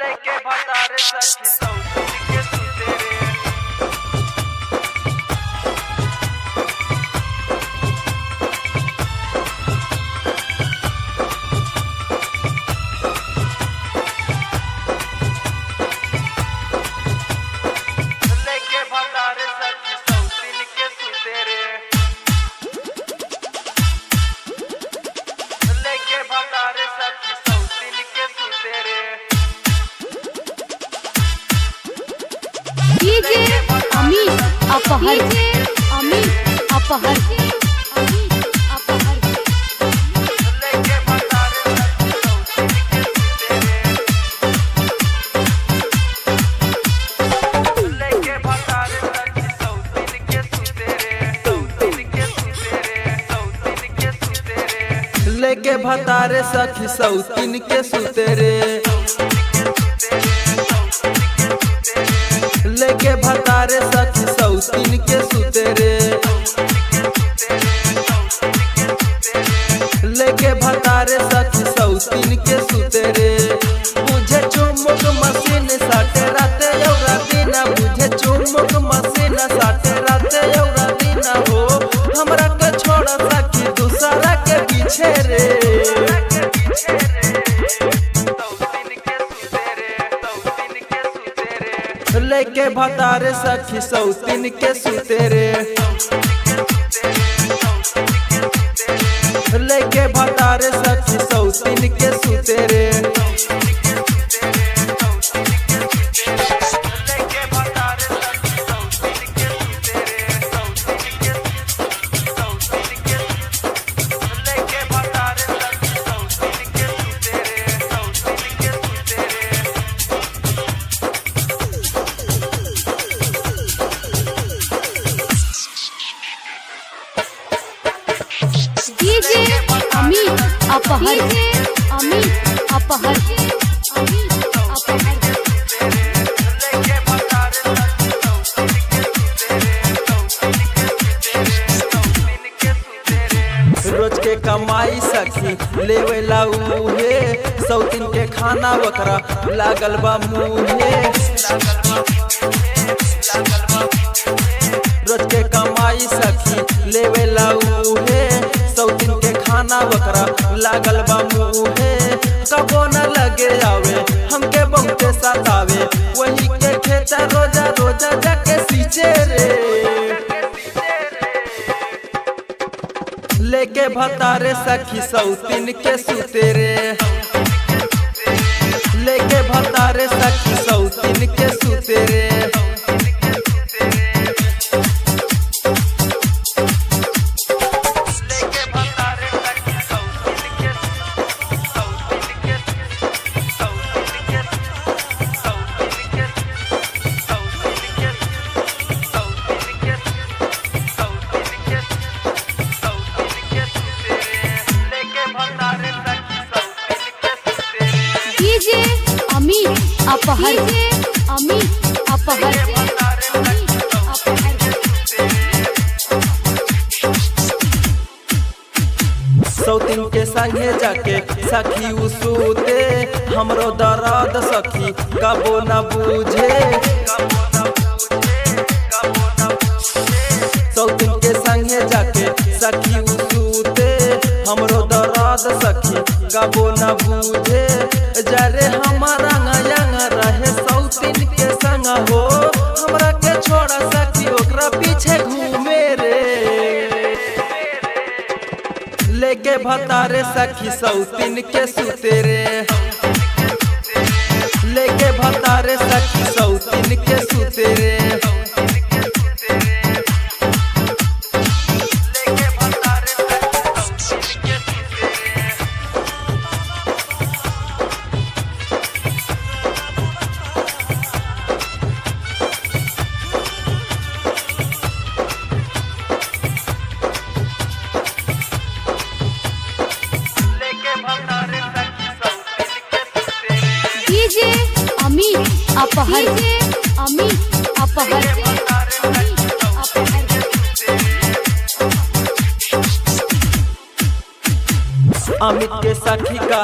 लेके भतारे सखी सौतीन के सुते रे। लेके भतारे सखी सौतीन के सुते रे। लेके भतारे सखी सौतीन के सुते रे। डीजे अमित अपहर अमित अपहर लेके भतारे सखी सौतीन के सुते रे। लेके भतारे सखी सौतीन के सुते रे। सौतीन के सुते रे। सौतीन के सुते रे। लेके भतारे सखी सौतीन के सुते रे। लेके भतारे सखी सौतीन के सुते रे। लेके भतारे सखी सौतीन के सुते रे। बुझे चुमुक मशीन साटे राते औरा दिना। बुझे चुमुक मशीन साटे राते औरा दिना हो। हमरा के छोड़ सखी दूसरा के पीछे रे। लेके भतारे सखी सौतीन के सुते रे। लेके भतारे सखी सौतीन के सुते रे। लेके भतारे सखी सौतीन के सुते रे। सौतीन के लेके भतारे सखी सौतीन के सुते रे। सौतीन के सुते रे। डीजे अमित अपहर अमित अपहर लेके भतारे सखी सौतीन के सुते रे। सौतीन के सुते रे। रोज के कमाई सखी लेवेला उहे। सौतीन के खाना वकरा लागल बा मुहे। रोज के कमाई सखी लेवेला उहे। सौतीन के खाना वकरा लागल बा मुहे। कबो न लगे आवे हमके बहुते सतावे। वही के खेता रोजा रोजा जाके सींचे रे। लेके भतारे सखी सौतीन के सुते रे। लेके भतारे सखी सौतीन के सुते रे। लेके भतारे सखी सौतीन के सौतीन के सौतीन के सौतीन के सौतीन के सौतीन के सौतीन के सौतीन के सुते रे। लेके भतारे सखी सौतीन के सुते रे। डीजे अमित अपहर अमित अपहर सौतीन के संगे जाके सखी उसूते। हमरो दर्द सखी कबो न बूझे। सौतीन के संगे जाके सखी उसूते। हमरो दर्द सखी कबो न बूझे। जरे हमारा यंग रहे सौतीन के संग हो। हमरा के छोड़ा सखी ओकरा पीछे घूमे रे। लेके भतारे सखी सौतीन के सुते रे। लेके भतारे सखी सौतीन के सुते रे। लेके भतारे सखी सौतीन के सुते रे। लेके भतारे सखी सौतीन के सुते रे। डीजे अमित अपहर अमित अपहर अमित के सखी का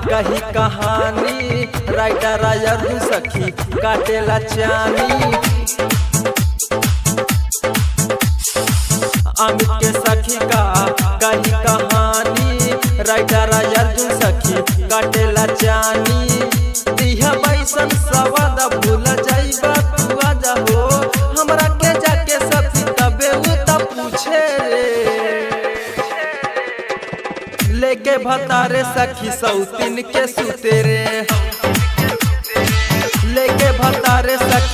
कही कहानी राइटर अर्जुन सखी काटेला चानी। अमित के सखी का कही कहानी राइटर अर्जुन सखी काटेला चानी। दिया बैसन सवाद भूल जाइबा तू आजा हो हमरा के जाके सखी तबे उ त पूछे रे। लेके भतारे सखी सौतीन के सुते रे। लेके भतारे सखी